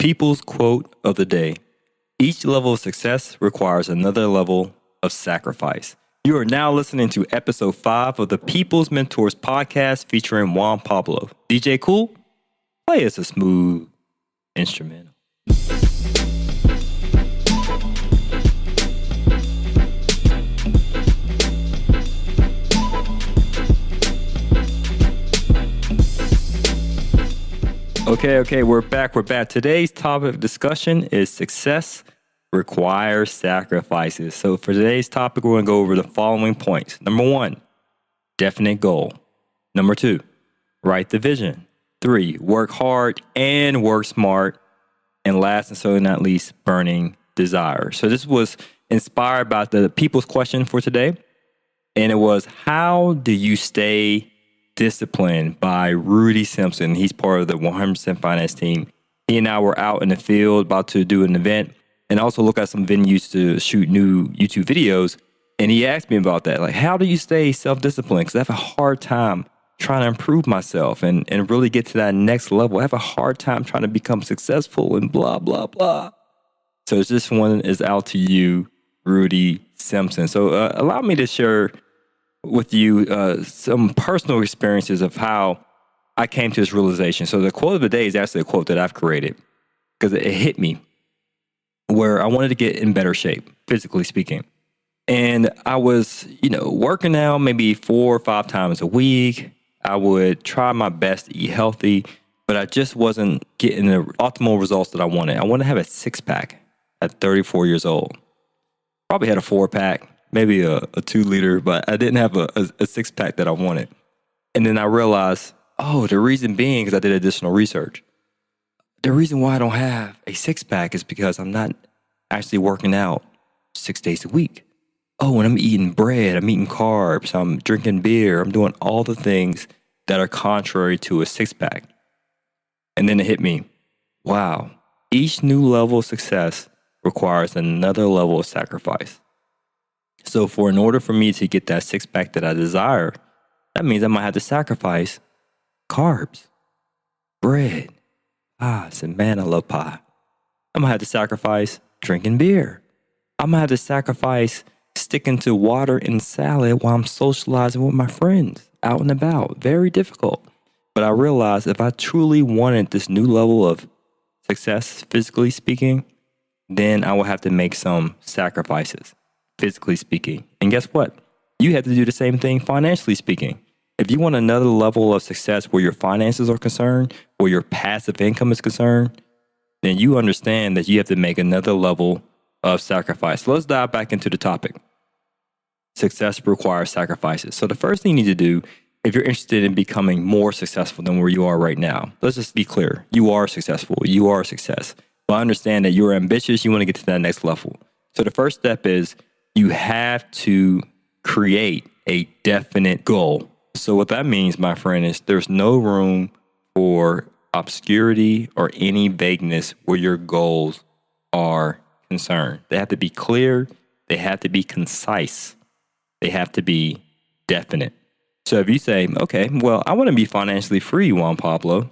People's quote of the day: each level of success requires another level of sacrifice. You are now listening to episode 5 of the People's Mentors podcast featuring Juan Pablo. DJ Cool, play us a smooth instrumental. Okay, we're back. Today's topic of discussion is success requires sacrifices. So for today's topic, we're going to go over the following points. Number 1, definite goal. Number 2, write the vision. 3, work hard and work smart. And last and certainly not least, burning desire. So this was inspired by the people's question for today. And it was, how do you stay disciplined, by Rudy Simpson. He's part of the 100% Finance team. He and I were out in the field about to do an event and also look at some venues to shoot new YouTube videos. And he asked me about that. Like, how do you stay self-disciplined? Because I have a hard time trying to improve myself and really get to that next level. I have a hard time trying to become successful and blah, blah, blah. So this one is out to you, Rudy Simpson. So allow me to share with you some personal experiences of how I came to this realization. So the quote of the day is actually a quote that I've created because it hit me where I wanted to get in better shape, physically speaking. And I was, working out maybe 4 or 5 times a week. I would try my best to eat healthy, but I just wasn't getting the optimal results that I wanted. I wanted to have a 6-pack at 34 years old. Probably had a 4-pack. Maybe a 2-liter, but I didn't have a 6-pack that I wanted. And then I realized, the reason being, because I did additional research, the reason why I don't have a 6-pack is because I'm not actually working out 6 days a week. And I'm eating bread, I'm eating carbs, I'm drinking beer, I'm doing all the things that are contrary to a 6-pack. And then it hit me, wow, each new level of success requires another level of sacrifice. So in order for me to get that 6-pack that I desire, that means I might have to sacrifice carbs, bread, pies, and man, I love pie. I'm going to have to sacrifice drinking beer. I'm going to have to sacrifice sticking to water and salad while I'm socializing with my friends out and about. Very difficult. But I realized if I truly wanted this new level of success, physically speaking, then I will have to make some sacrifices, physically speaking. And guess what? You have to do the same thing financially speaking. If you want another level of success where your finances are concerned, where your passive income is concerned, then you understand that you have to make another level of sacrifice. So let's dive back into the topic. Success requires sacrifices. So the first thing you need to do, if you're interested in becoming more successful than where you are right now, let's just be clear. You are successful. You are a success. But understand that you're ambitious. You want to get to that next level. So the first step is you have to create a definite goal. So what that means, my friend, is there's no room for obscurity or any vagueness where your goals are concerned. They have to be clear. They have to be concise. They have to be definite. So if you say, okay, well, I want to be financially free, Juan Pablo.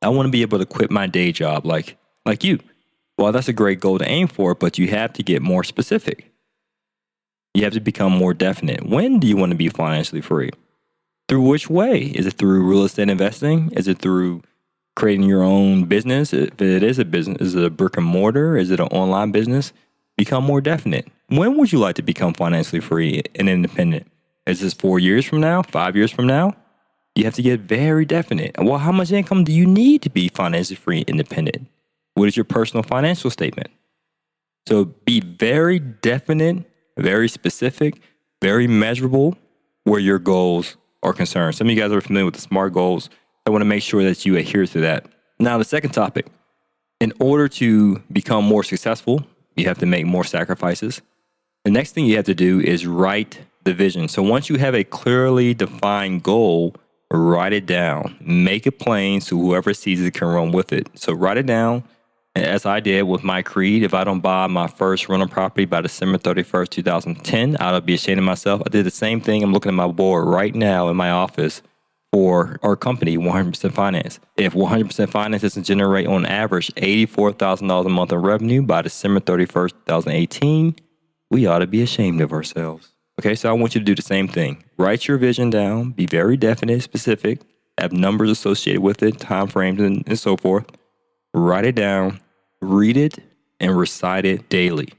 I want to be able to quit my day job like you. Well, that's a great goal to aim for, but you have to get more specific. You have to become more definite. When do you want to be financially free? Through which way? Is it through real estate investing? Is it through creating your own business? If it is a business, is it a brick and mortar? Is it an online business? Become more definite. When would you like to become financially free and independent? Is this 4 years from now? 5 years from now? You have to get very definite. Well, how much income do you need to be financially free and independent? What is your personal financial statement? So be very definite, very specific, very measurable where your goals are concerned. Some of you guys are familiar with the SMART goals. I want to make sure that you adhere to that. Now, the second topic, in order to become more successful, you have to make more sacrifices. The next thing you have to do is write the vision. So once you have a clearly defined goal, write it down, make it plain so whoever sees it can run with it. So write it down. And as I did with my creed, if I don't buy my first rental property by December 31st, 2010, I'll be ashamed of myself. I did the same thing. I'm looking at my board right now in my office for our company, 100% Finance. If 100% Finance doesn't generate on average $84,000 a month in revenue by December 31st, 2018, we ought to be ashamed of ourselves. Okay, so I want you to do the same thing. Write your vision down, be very definite, specific, have numbers associated with it, time frames, and so forth. Write it down, read it, and recite it daily.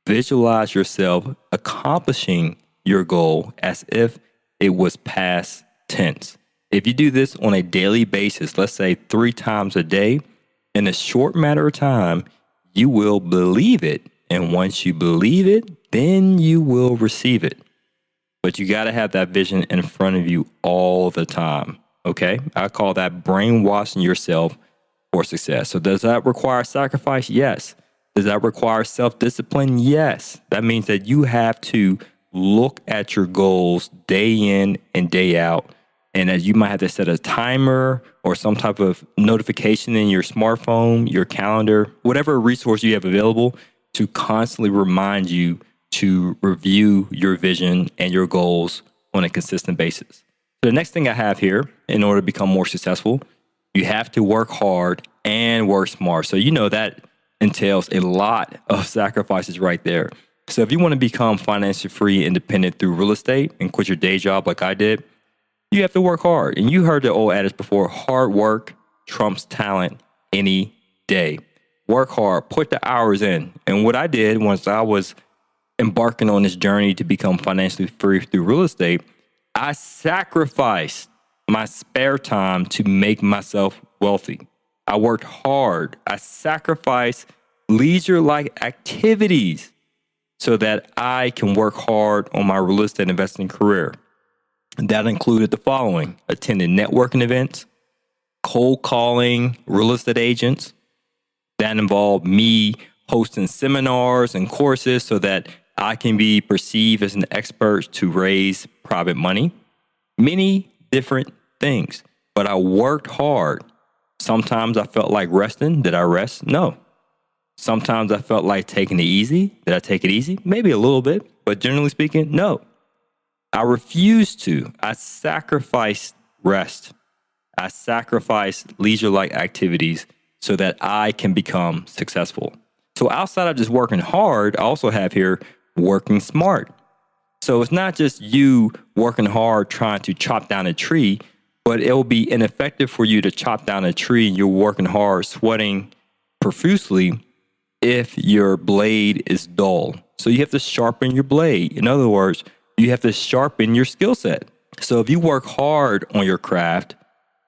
Visualize yourself accomplishing your goal as if it was past tense. If you do this on a daily basis, let's say 3 times a day, in a short matter of time, you will believe it. And once you believe it, then you will receive it. But you got to have that vision in front of you all the time. Okay? I call that brainwashing yourself for success. So does that require sacrifice? Yes. Does that require self-discipline? Yes. That means that you have to look at your goals day in and day out. And as you might have to set a timer or some type of notification in your smartphone, your calendar, whatever resource you have available to constantly remind you to review your vision and your goals on a consistent basis. So the next thing I have here, in order to become more successful, you have to work hard and work smart. So you know that entails a lot of sacrifices right there. So if you want to become financially free and independent through real estate and quit your day job like I did, you have to work hard. And you heard the old adage before, hard work trumps talent any day. Work hard, put the hours in. And what I did once I was embarking on this journey to become financially free through real estate, I sacrificed my spare time to make myself wealthy. I worked hard. I sacrificed leisure-like activities so that I can work hard on my real estate investing career. That included the following: attending networking events, cold calling real estate agents. That involved me hosting seminars and courses so that I can be perceived as an expert to raise private money. Many different things, but I worked hard. Sometimes I felt like resting. Did I rest? No. Sometimes I felt like taking it easy. Did I take it easy? Maybe a little bit, but generally speaking, no. I refused to. I sacrificed rest. I sacrificed leisure-like activities so that I can become successful. So outside of just working hard, I also have here working smart. So it's not just you working hard trying to chop down a tree, but it will be ineffective for you to chop down a tree and you're working hard, sweating profusely if your blade is dull. So you have to sharpen your blade. In other words, you have to sharpen your skill set. So if you work hard on your craft,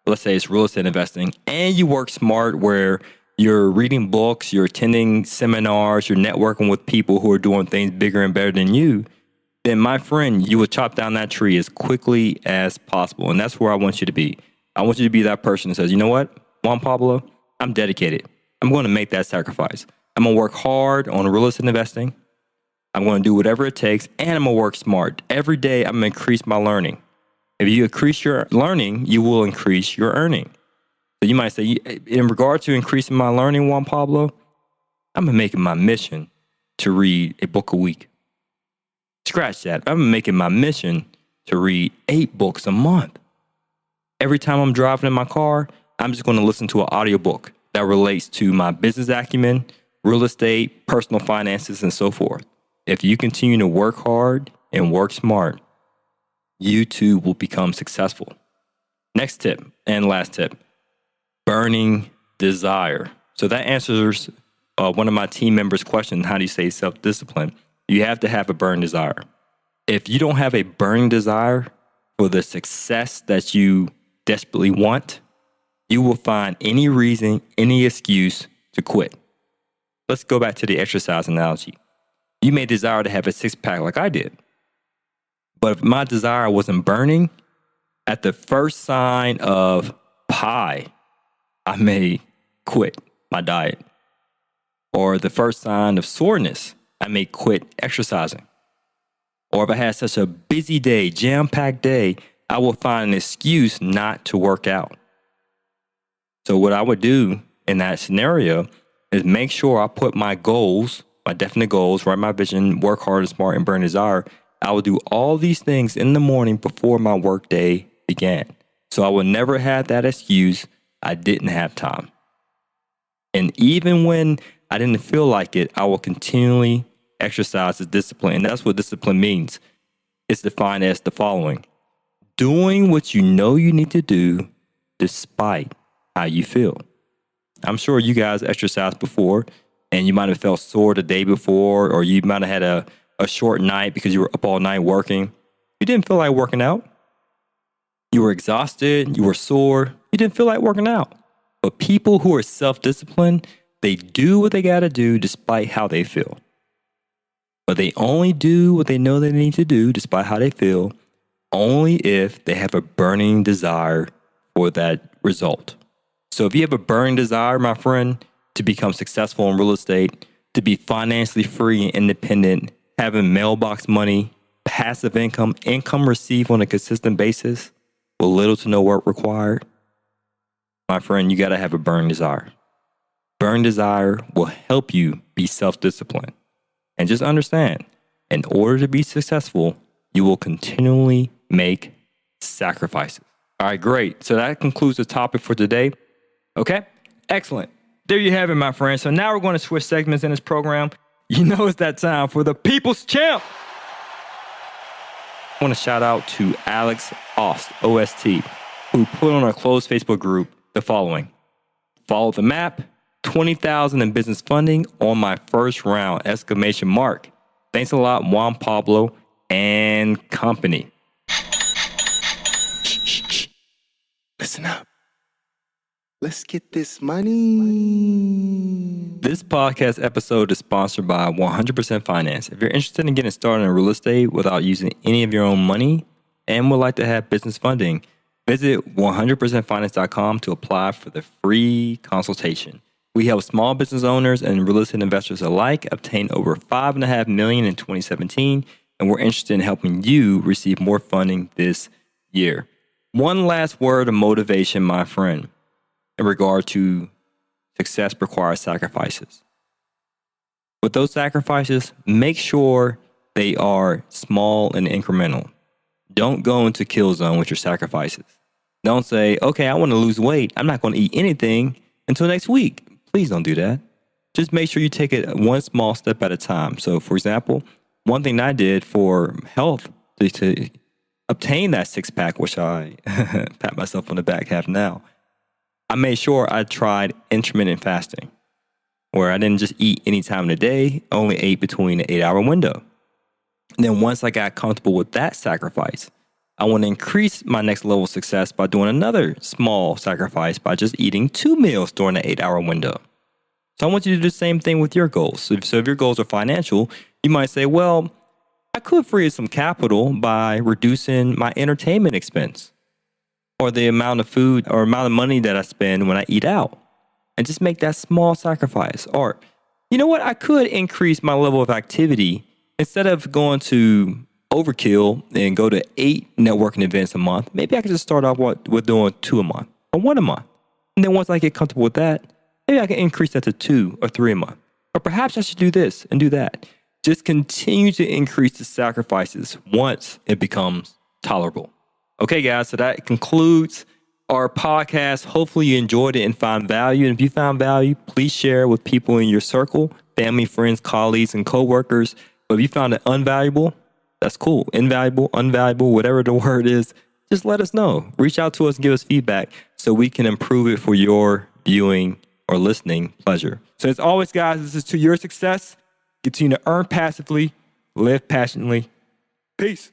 let's say it's real estate investing, and you work smart where you're reading books, you're attending seminars, you're networking with people who are doing things bigger and better than you, then my friend, you will chop down that tree as quickly as possible. And that's where I want you to be. I want you to be that person that says, you know what, Juan Pablo, I'm dedicated. I'm going to make that sacrifice. I'm going to work hard on real estate investing. I'm going to do whatever it takes, and I'm going to work smart. Every day, I'm going to increase my learning. If you increase your learning, you will increase your earning. So you might say, in regard to increasing my learning, Juan Pablo, I'm going to make it my mission to read a book a week. Scratch that. I'm making my mission to read 8 books a month. Every time I'm driving in my car, I'm just going to listen to an audiobook that relates to my business acumen, real estate, personal finances, and so forth. If you continue to work hard and work smart, you too will become successful. Next tip and last tip, burning desire. So that answers one of my team members' questions, how do you say self-discipline? You have to have a burning desire. If you don't have a burning desire for the success that you desperately want, you will find any reason, any excuse to quit. Let's go back to the exercise analogy. You may desire to have a 6-pack like I did. But if my desire wasn't burning, at the first sign of pie, I may quit my diet. Or the first sign of soreness, I may quit exercising. Or if I had such a busy day, jam-packed day, I will find an excuse not to work out. So what I would do in that scenario is make sure I put my goals, my definite goals, write my vision, work hard and smart, and burn desire. I will do all these things in the morning before my work day began. So I will never have that excuse, I didn't have time. And even when I didn't feel like it, I will continually exercise the discipline. And that's what discipline means. It's defined as the following: doing what you know you need to do despite how you feel. I'm sure you guys exercised before and you might have felt sore the day before, or you might have had a short night because you were up all night working. You didn't feel like working out. You were exhausted. You were sore. You didn't feel like working out. But people who are self-disciplined, they do what they got to do despite how they feel. But they only do what they know they need to do despite how they feel, only if they have a burning desire for that result. So if you have a burning desire, my friend, to become successful in real estate, to be financially free and independent, having mailbox money, passive income received on a consistent basis with little to no work required, my friend, you got to have a burning desire. Burning desire will help you be self-disciplined. And just understand, in order to be successful, you will continually make sacrifices. All right, great. So that concludes the topic for today. Okay, excellent. There you have it, my friend. So now we're going to switch segments in this program. You know it's that time for the People's Champ. I want to shout out to Alex Ost, O-S-T, who put on our closed Facebook group the following: follow the map, 20,000 in business funding on my first round, ! Thanks a lot, Juan Pablo and company. Shh. Listen up. Let's get this money. This podcast episode is sponsored by 100% Finance. If you're interested in getting started in real estate without using any of your own money and would like to have business funding, visit 100%finance.com to apply for the free consultation. We help small business owners and real estate investors alike obtain over $5.5 million in 2017, and we're interested in helping you receive more funding this year. One last word of motivation, my friend, in regard to success requires sacrifices. With those sacrifices, make sure they are small and incremental. Don't go into kill zone with your sacrifices. Don't say, okay, I want to lose weight. I'm not going to eat anything until next week. Please don't do that. Just make sure you take it one small step at a time. So, for example, one thing I did for health to obtain that six-pack, which I pat myself on the back half now, I made sure I tried intermittent fasting, where I didn't just eat any time in the day, only ate between an 8-hour window. And then once I got comfortable with that sacrifice, I want to increase my next level of success by doing another small sacrifice by just eating 2 meals during the 8-hour window. So I want you to do the same thing with your goals. So if your goals are financial, you might say, well, I could free up some capital by reducing my entertainment expense or the amount of food or amount of money that I spend when I eat out, and just make that small sacrifice. Or, you know what? I could increase my level of activity. Instead of going to overkill and go to 8 networking events a month, maybe I could just start off with doing 2 a month or 1 a month. And then once I get comfortable with that, maybe I can increase that to 2 or 3 a month. Or perhaps I should do this and do that. Just continue to increase the sacrifices once it becomes tolerable. Okay, guys, so that concludes our podcast. Hopefully you enjoyed it and found value. And if you found value, please share it with people in your circle, family, friends, colleagues, and coworkers. But if you found it unvaluable, that's cool. Invaluable, unvaluable, whatever the word is, just let us know. Reach out to us and give us feedback so we can improve it for your viewing or listening pleasure. So as always, guys, this is to your success. Continue to earn passively, live passionately. Peace.